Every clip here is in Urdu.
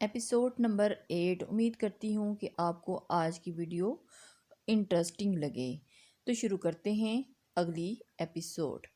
Episode number 8۔ امید کرتی ہوں کہ آپ کو آج کی ویڈیو انٹرسٹنگ لگے، تو شروع کرتے ہیں اگلی ایپیسوڈ۔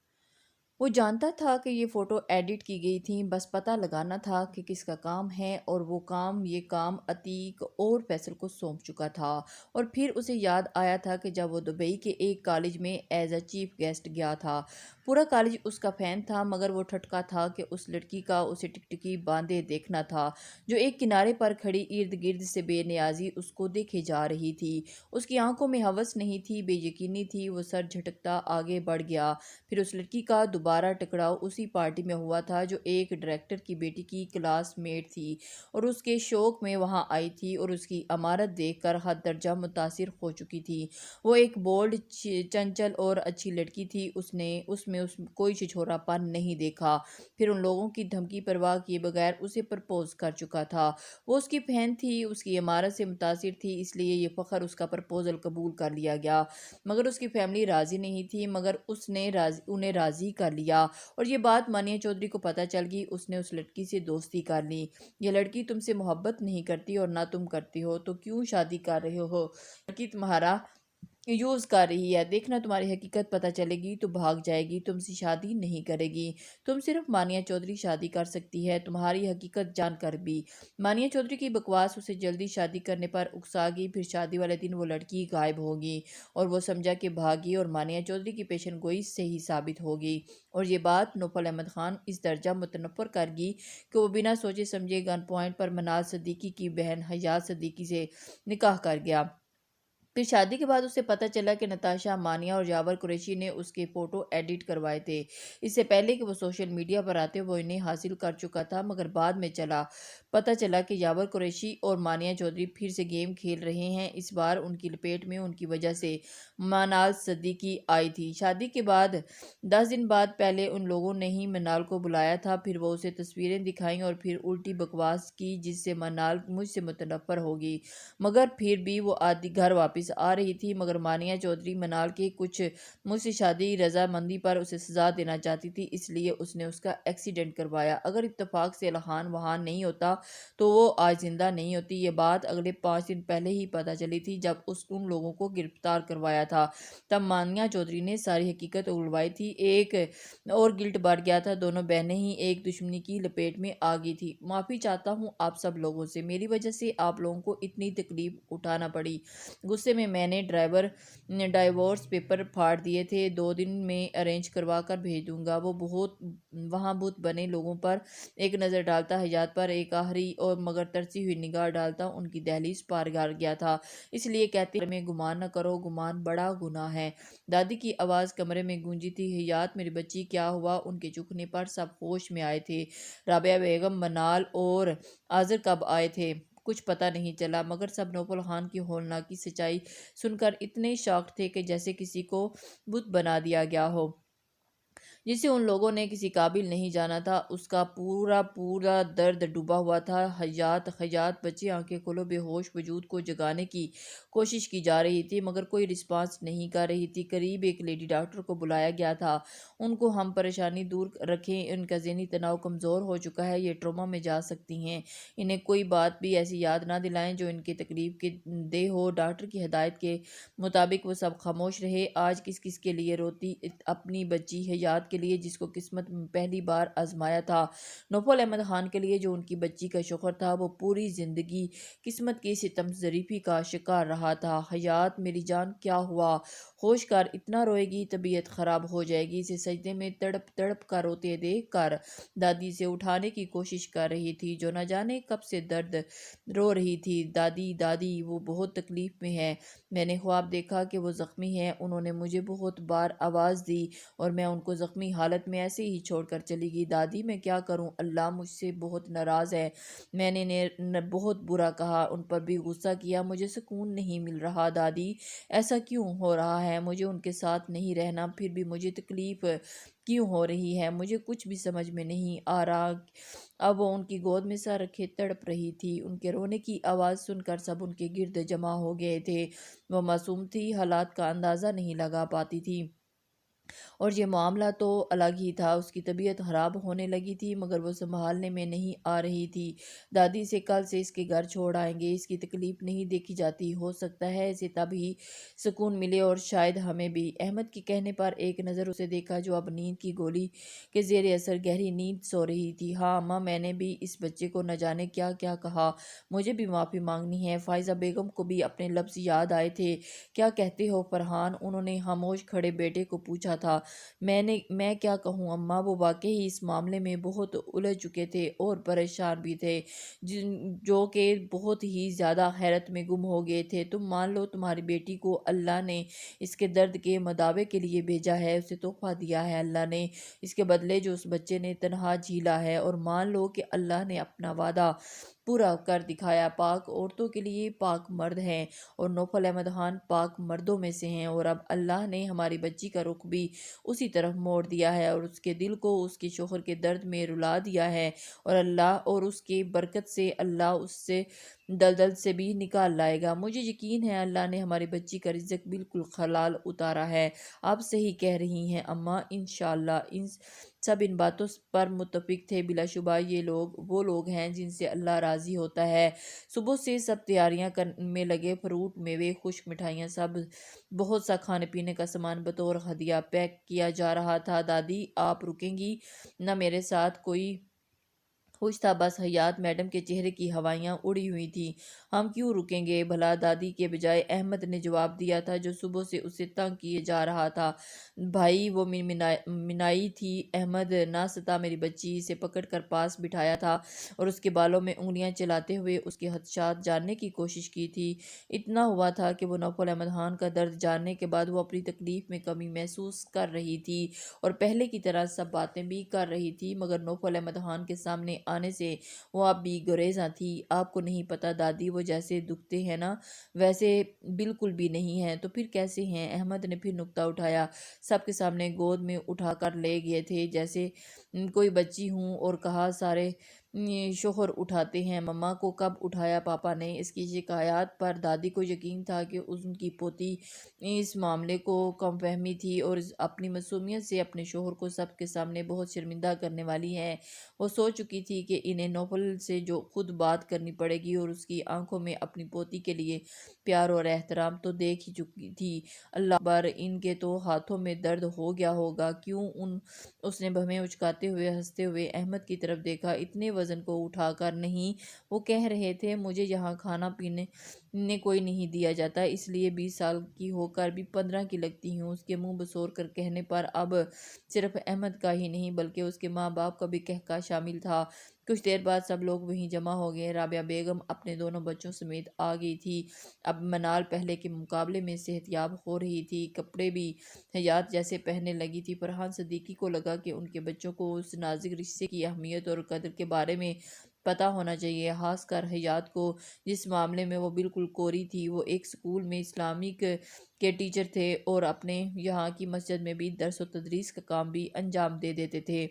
وہ جانتا تھا کہ یہ فوٹو ایڈٹ کی گئی تھیں، بس پتہ لگانا تھا کہ کس کا کام ہے، اور وہ یہ کام عتیق اور فیصل کو سونپ چکا تھا۔ اور پھر اسے یاد آیا تھا کہ جب وہ دبئی کے ایک کالج میں ایز اے چیف گیسٹ گیا تھا، پورا کالج اس کا فین تھا، مگر وہ ٹھٹکا تھا کہ اس لڑکی کا اسے ٹکٹکی باندھے دیکھنا تھا جو ایک کنارے پر کھڑی ارد گرد سے بے نیازی اس کو دیکھے جا رہی تھی۔ اس کی آنکھوں میں ہوس نہیں تھی، بے یقینی تھی۔ وہ سر جھٹکتا آگے بڑھ گیا۔ پھر اس لڑکی کا دوبارہ ٹکراؤ اسی پارٹی میں ہوا تھا جو ایک ڈائریکٹر کی بیٹی کی کلاس میٹ تھی اور اس کے شوق میں وہاں آئی تھی اور اس کی عمارت دیکھ کر حد درجہ متاثر ہو چکی تھی۔ وہ ایک بولڈ، چنچل اور اچھی لڑکی تھی۔ اس نے اس میں کوئی چھچورا پن نہیں دیکھا۔ پھر ان لوگوں کی دھمکی پرواہ کیے بغیر اسے پرپوز کر چکا تھا۔ وہ اس کی بہن تھی، اس کی عمارت سے متاثر تھی، اس لیے یہ فخر اس کا پرپوزل قبول کر لیا گیا، مگر اس کی فیملی راضی نہیں تھی، مگر اس نے انہیں راضی کر لیا۔ اور یہ بات مانیہ چودھری کو پتہ چل گئی۔ اس نے اس لڑکی سے دوستی کر لی۔ یہ لڑکی تم سے محبت نہیں کرتی اور نہ تم کرتی ہو تو کیوں شادی کر رہے ہو؟ لڑکی تمہارا یوز کر رہی ہے، دیکھنا تمہاری حقیقت پتہ چلے گی تو بھاگ جائے گی، تم سے شادی نہیں کرے گی۔ تم صرف مانیہ چودھری شادی کر سکتی ہے، تمہاری حقیقت جان کر بھی۔ مانیہ چودھری کی بکواس اسے جلدی شادی کرنے پر اکسا گئی۔ پھر شادی والے دن وہ لڑکی غائب ہوگی اور وہ سمجھا کہ بھاگی اور مانیہ چودھری کی پیشن گوئی صحیح ثابت ہوگی۔ اور یہ بات نوفل احمد خان اس درجہ متنفر کر گئی کہ وہ بنا سوچے سمجھے گن پوائنٹ پر منال صدیقی کی بہن حیات صدیقی سے نکاح کر گیا۔ پھر شادی کے بعد اسے پتہ چلا کہ نتاشا، مانیہ اور یاور قریشی نے اس کے فوٹو ایڈٹ کروائے تھے۔ اس سے پہلے کہ وہ سوشل میڈیا پر آتے وہ انہیں حاصل کر چکا تھا، مگر بعد میں پتہ چلا کہ یاور قریشی اور مانیہ چودھری پھر سے گیم کھیل رہے ہیں۔ اس بار ان کی لپیٹ میں ان کی وجہ سے منال صدیقی آئی تھی۔ شادی کے بعد 10 دن بعد پہلے ان لوگوں نے ہی منال کو بلایا تھا، پھر وہ اسے تصویریں دکھائیں اور پھر الٹی بکواس کی جس سے منال مجھ سے متنفر ہوگی، مگر پھر بھی وہ گھر واپس آ رہی تھی۔ مگر مانیہ چودھری منال کے کچھ مجھ سے شادی رضامندی پر اسے سزا دینا چاہتی تھی، اس لیے اس نے اس کا ایکسیڈنٹ کروایا۔ اگر اتفاق سے الہان وہاں نہیں ہوتا تو وہ آج زندہ نہیں ہوتی۔ یہ بات اگلے 5 دن پہلے ہی پتہ چلی تھی جب ان لوگوں کو گرفتار کروایا تھا، تب مانیہ چودھری نے ساری حقیقت اگلوائی تھی۔ ایک اور گلٹ بڑھ گیا تھا، دونوں بہنیں ہی ایک دشمنی کی لپیٹ میں آ گئی تھی۔ معافی چاہتا ہوں آپ سب لوگوں سے، میری وجہ سے آپ لوگوں کو اتنی تکلیف اٹھانا پڑی۔ غصے میں نے ڈائیورس پیپر پھاڑ دیے تھے، 2 دن میں ارینج کروا کر بھیج دوں گا۔ وہ وہاں بت بنے لوگوں پر ایک نظر ڈالتا، حیات پر ایک آخری اور مگر ترسی ہوئی نگاہ ڈالتا، ان کی دہلیز پار کر گیا تھا۔ اس لیے کہتے ہیں میں گمان نہ کرو، گمان بڑا گناہ ہے۔ دادی کی آواز کمرے میں گونجی تھی، حیات میری بچی کیا ہوا؟ ان کے چکنے پر سب ہوش میں آئے تھے۔ رابعہ بیگم، منال اور آذر کب آئے تھے؟ کچھ پتہ نہیں چلا، مگر سب نوفل خان کی ہولناکی سچائی سن کر اتنے شاکڈ تھے کہ جیسے کسی کو بت بنا دیا گیا ہو جسے ان لوگوں نے کسی قابل نہیں جانا تھا۔ اس کا پورا درد ڈوبا ہوا تھا۔ حیات بچی آنکھیں کھولو، بے ہوش وجود کو جگانے کی کوشش کی جا رہی تھی، مگر کوئی رسپانس نہیں کر رہی تھی۔ قریب ایک لیڈی ڈاکٹر کو بلایا گیا تھا، ان کو ہم پریشانی دور رکھیں، ان کا ذہنی تناؤ کمزور ہو چکا ہے، یہ ٹراما میں جا سکتی ہیں، انہیں کوئی بات بھی ایسی یاد نہ دلائیں جو ان کے تکلیف دہ ہو۔ ڈاکٹر کی ہدایت کے مطابق وہ سب خاموش رہے۔ آج کس کے لیے روتی؟ اپنی بچی حیات کے لیے جس کو قسمت میں پہلی بار آزمایا تھا، نوفل احمد خان کے لیے جو ان کی بچی کا شوہر تھا۔ وہ پوری زندگی قسمت کی ستم ظریفی کا شکار رہا تھا۔ حیات میری جان کیا ہوا؟ ہوش کر، اتنا روئے گی طبیعت خراب ہو جائے گی۔ اسے سجدے میں تڑپ تڑپ کر روتے دیکھ کر دادی اسے اٹھانے کی کوشش کر رہی تھی جو نہ جانے کب سے درد رو رہی تھی۔ دادی وہ بہت تکلیف میں ہے، میں نے خواب دیکھا کہ وہ زخمی ہے، انہوں نے مجھے بہت بار آواز دی اور میں ان کو زخمی حالت میں ایسے ہی چھوڑ کر چلی گئی۔ دادی میں کیا کروں؟ اللہ مجھ سے بہت ناراض ہے، میں نے بہت برا کہا، ان پر بھی غصہ کیا، مجھے سکون نہیں مل رہا۔ دادی ایسا کیوں ہو رہا ہے؟ مجھے ان کے ساتھ نہیں رہنا، پھر بھی مجھے تکلیف کیوں ہو رہی ہے؟ مجھے کچھ بھی سمجھ میں نہیں آ رہا۔ اب وہ ان کی گود میں سر رکھے تڑپ رہی تھی، ان کے رونے کی آواز سن کر سب ان کے گرد جمع ہو گئے تھے۔ وہ معصوم تھی، حالات کا اندازہ نہیں لگا پاتی تھی، اور یہ معاملہ تو الگ ہی تھا۔ اس کی طبیعت خراب ہونے لگی تھی مگر وہ سنبھالنے میں نہیں آ رہی تھی۔ دادی سے کل سے اس کے گھر چھوڑ آئیں گے، اس کی تکلیف نہیں دیکھی جاتی، ہو سکتا ہے اسے تب ہی سکون ملے اور شاید ہمیں بھی۔ احمد کے کہنے پر ایک نظر اسے دیکھا جو اب نیند کی گولی کے زیر اثر گہری نیند سو رہی تھی۔ ہاں اماں، میں نے بھی اس بچے کو نہ جانے کیا کیا کہا، مجھے بھی معافی مانگنی ہے۔ فائزہ بیگم کو بھی اپنے لفظ یاد آئے تھے۔ کیا کہتے ہو فرحان؟ انہوں نے خاموش کھڑے بیٹے کو پوچھا تھا۔ میں کیا کہوں اماں، وہ واقعی اس معاملے میں بہت الجھ چکے تھے اور پریشان بھی تھے، جو کہ بہت ہی زیادہ حیرت میں گم ہو گئے تھے۔ تم مان لو تمہاری بیٹی کو اللہ نے اس کے درد کے مداوے کے لیے بھیجا ہے، اسے تحفہ دیا ہے اللہ نے، اس کے بدلے جو اس بچے نے تنہا جھیلا ہے، اور مان لو کہ اللہ نے اپنا وعدہ پورا کر دکھایا۔ پاک عورتوں کے لیے پاک مرد ہیں اور نوفل احمد خان پاک مردوں میں سے ہیں، اور اب اللہ نے ہماری بچی کا رخ بھی اسی طرف موڑ دیا ہے اور اس کے دل کو اس کے شوہر کے درد میں رلا دیا ہے، اور اس کی برکت سے اللہ اس سے دلدل سے بھی نکال لائے گا۔ مجھے یقین ہے اللہ نے ہماری بچی کا رزق بالکل حلال اتارا ہے۔ آپ صحیح کہہ رہی ہیں اماں، انشاءاللہ۔ سب ان باتوں پر متفق تھے۔ بلا شبہ یہ لوگ وہ لوگ ہیں جن سے اللہ راضی ہوتا ہے۔ صبح سے سب تیاریاں میں لگے، فروٹ، میوے، خشک مٹھائیاں، سب بہت سا کھانے پینے کا سامان بطور ہدیہ پیک کیا جا رہا تھا۔ دادی آپ رکیں گی نہ میرے ساتھ؟ کوئی خوش تھا، بس حیات میڈم کے چہرے کی ہوائیاں اڑی ہوئی تھیں۔ ہم کیوں رکیں گے بھلا؟ دادی کے بجائے احمد نے جواب دیا تھا جو صبح سے اسے تنگ کیے جا رہا تھا۔ بھائی وہ منائی تھی احمد، نہ ستا میری بچی، اسے پکڑ کر پاس بٹھایا تھا اور اس کے بالوں میں انگلیاں چلاتے ہوئے اس کے خدشات جاننے کی کوشش کی تھی۔ اتنا ہوا تھا کہ وہ نوفل احمد خان کا درد جاننے کے بعد وہ اپنی تکلیف میں کمی محسوس کر رہی تھی اور پہلے کی طرح سب باتیں بھی کر رہی تھی، مگر نوفل احمد خان کے سامنے آنے سے وہ اب بھی گریزاں تھی۔ آپ کو نہیں پتہ دادی، وہ جیسے دکھتے ہیں نا ویسے بالکل بھی نہیں ہیں۔ تو پھر کیسے ہیں؟ احمد نے پھر نکتہ اٹھایا۔ سب کے سامنے گود میں اٹھا کر لے گئے تھے جیسے کوئی بچی ہوں، اور کہا سارے شوہر اٹھاتے ہیں، مما کو کب اٹھایا پاپا نے؟ اس کی شکایات پر دادی کو یقین تھا کہ ان کی پوتی اس معاملے کو کم فہمی تھی اور اپنی معصومیت سے اپنے شوہر کو سب کے سامنے بہت شرمندہ کرنے والی ہے۔ وہ سوچ چکی تھی کہ انہیں نوفل سے جو خود بات کرنی پڑے گی اور اس کی آنکھوں میں اپنی پوتی کے لیے پیار اور احترام تو دیکھ ہی چکی تھی۔ اللہ اکبر، ان کے تو ہاتھوں میں درد ہو گیا ہوگا۔ کیوں؟ اس نے بھویں اچکاتے ہوئے ہنستے ہوئے احمد کی طرف دیکھا۔ اتنے وزن کو اٹھا کر نہیں، وہ کہہ رہے تھے مجھے یہاں کھانا پینے کوئی نہیں دیا جاتا، اس لیے 20 سال کی ہو کر بھی 15 کی لگتی ہوں۔ اس کے منہ بسور کر کہنے پر اب صرف احمد کا ہی نہیں بلکہ اس کے ماں باپ کا بھی قہقہ شامل تھا۔ کچھ دیر بعد سب لوگ وہیں جمع ہو گئے۔ رابعہ بیگم اپنے دونوں بچوں سمیت آ گئی تھی۔ اب منال پہلے کے مقابلے میں صحت یاب ہو رہی تھی، کپڑے بھی حیات جیسے پہننے لگی تھی۔ فرحان صدیقی کو لگا کہ ان کے بچوں کو اس نازک رشتے کی اہمیت اور قدر کے بارے میں پتہ ہونا چاہیے، خاص کر حیات کو جس معاملے میں وہ بالکل کوری تھی۔ وہ ایک اسکول میں اسلامک کے ٹیچر تھے اور اپنے یہاں کی مسجد میں بھی درس و تدریس کا کام بھی انجام دے دیتے تھے،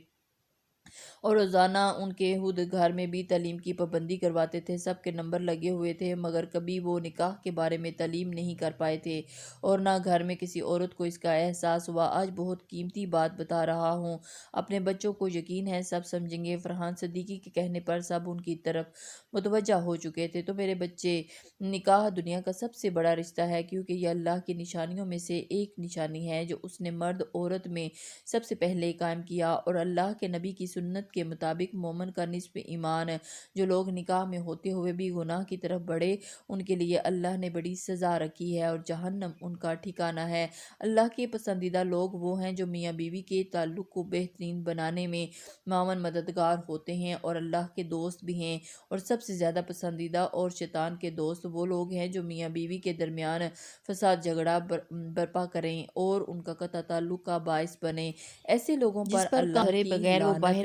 اور روزانہ ان کے خود گھر میں بھی تعلیم کی پابندی کرواتے تھے۔ سب کے نمبر لگے ہوئے تھے مگر کبھی وہ نکاح کے بارے میں تعلیم نہیں کر پائے تھے اور نہ گھر میں کسی عورت کو اس کا احساس ہوا۔ آج بہت قیمتی بات بتا رہا ہوں، اپنے بچوں کو یقین ہے سب سمجھیں گے۔ فرحان صدیقی کے کہنے پر سب ان کی طرف متوجہ ہو چکے تھے۔ تو میرے بچے، نکاح دنیا کا سب سے بڑا رشتہ ہے کیونکہ یہ اللہ کی نشانیوں میں سے ایک نشانی ہے جو اس نے مرد عورت میں سب سے پہلے قائم کیا، اور اللہ کے نبی کی سنت کے مطابق مومن کا نصف ایمان۔ جو لوگ نکاح میں ہوتے ہوئے بھی گناہ کی طرف بڑھے ان کے لیے اللہ نے بڑی سزا رکھی ہے اور جہنم ان کا ٹھکانہ ہے۔ اللہ کے پسندیدہ لوگ وہ ہیں جو میاں بیوی کے تعلق کو بہترین بنانے میں معاون مددگار ہوتے ہیں اور اللہ کے دوست بھی ہیں، اور سب سے زیادہ پسندیدہ اور شیطان کے دوست وہ لوگ ہیں جو میاں بیوی کے درمیان فساد جھگڑا برپا کریں اور ان کا قطع تعلق کا باعث بنیں۔ ایسے لوگوں پر جس پر اللہ کمرے کی بغیر وہ لعنت باہر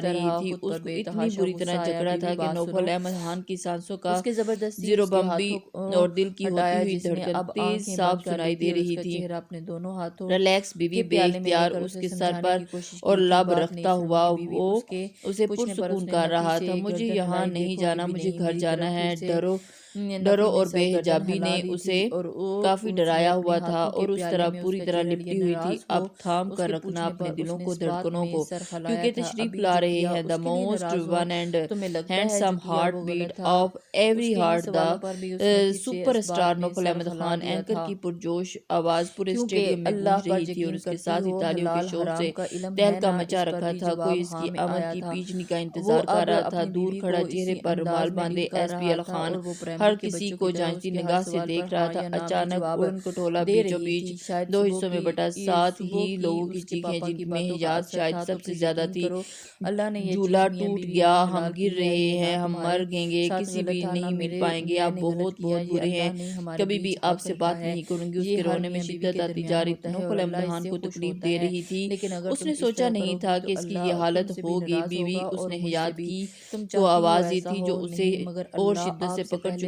جا رہی رہا تھی، خود پر اس کو بے اتنی تحاشا بری غصہ طرح آیا، جکڑا بیوی تھا کہ بات نوفل سنو۔ احمد خان کی سانسوں کا اس کے زبردستی اس کے زیروبمبی ہاتھوں اور دل کی ہوتی ہٹایا، ہوئی جس نے دھڑکن اب تیز آنکھیں بند صاف کر سنائی لی تھی دے اور اس رہی کا تھی۔ چہرہ اپنے دونوں ہاتھوں ریلیکس بیوی کے بے پیالے میں لے اختیار کر اس اسے کے سر سمجھانے پر کی کوشش اور کی تھی، لب بات نہیں رکھتا سنوں ہوا گی بیوی، وہ اس کے اسے پوچھنے پر اس پرسکون نے کر نفی رہا سے تھا۔ مجھے گردن یہاں ہلائی، نہیں دیکھو گی جانا، بھی مجھے نہیں گھر میری جانا طرف، پھر ہے۔ سے ڈرو نفی نے اور بے سر گردن حجابی ہلا نے دی تھی اسے اور کافی اس نے ڈرایا اپنے ہوا تھا ہاتھوں کے اور اس پیالے طرح میں اس پوری کا طرح چہرہ لیے لپٹی ہوئی تھی، ناراض اب ہو تھام اس کر کے رکھنا پوچھنے اپنے پر اس دلوں نے کو، اس بات دھڑکنوں میں کو، سر ہلایا کیونکہ تھا، تشریف ابھی لا جو رہے کیا ہیں اس دا کے لیے موسٹ ناراض ہو، ون اینڈ تمہیں لگتا ہے جو ہینڈسم کیا ہارٹ وہ بیٹ غلط تھا؟ آف اس ایوری کے ان ہارٹ، دا سوالوں پر بھی اس نے پھر سے سپر اس اسٹار بات میں نوفل سر احمد ہلا خان دیا اینکر تھا کی پرجوش آواز پورے کیونکہ اسٹیڈیم میں اللہ گونج پر رہی تھی اور یقین اس کے کرتی ساتھ ہی ہو، تالیوں کے حلال شور سے حرام کا علم ہے تہلکہ نا، مچا اس پر رکھا بھی تھا۔ کوئی جواب اس ہاں کی میں آمد آیا کی تھا۔ پیچنی کا وہ انتظار کر اب رہا تھا، اپنی دور بیوی کو کھڑا چہرے اسی پر رومال انداز میں باندھے ڈیل کر ایس پی رہا علی تھا خان اور وہ ہر پرائمری کے کسی بچوں کی کو طرح اس جانچتی کے ہر نگاہ سے سوال پر دیکھ رہا ہاں تھا۔ یا نہ میں اچانک جواب اڑن کھٹولا دے بیچوں رہی بیچ تھی۔ شاید دو صبح حصوں میں کی بٹا، ساتھ ہی صبح کی لوگوں کی اس کے چیخیں پاپا جن کی میں باتوں کا حجات اثر شاید تھا، تو سب سے پھر زیادہ یقین تھی۔ کرو اللہ نے یہ چیز جھولا میاں ٹوٹ بیوی گیا، میں ہم حلال گر کی ہے، رہے یہ نہ ہیں، ہم مر تمہارے گیں گے، ساتھ کسی غلط بھی تھا نہ نہیں مل پائیں گے، میں آپ نے غلط بہت کیا، بہت یہ برے ہیں، اللہ نے ہمارے کبھی بھی بیچ آپ فرق سے رکھا بات ہے، نہیں کروں گی۔ اس یہ کے ہر رونے میں میاں بیوی شدت کے آتی درمیان جا رہی تھی۔ ہوتا ہے اور نوفل احمد اللہ اس خان سے کو خوش تکلیف ہوتا دے ہے، رہی تھی، لیکن اگر اس تم نے اس سوچا طرح نہیں کرو گی تھا تو کہ اس کی یہ اللہ تم حالت سے بھی ہوگی۔ ناراض بیوی ہوگا اس اور نے مجھ سے حیات بھی۔ کی تم جو چاہتی ہو آواز دی ایسا تھی ہو، جو اسے نہیں، مگر اور اللہ شدت سے آپ سے پکڑ پہلے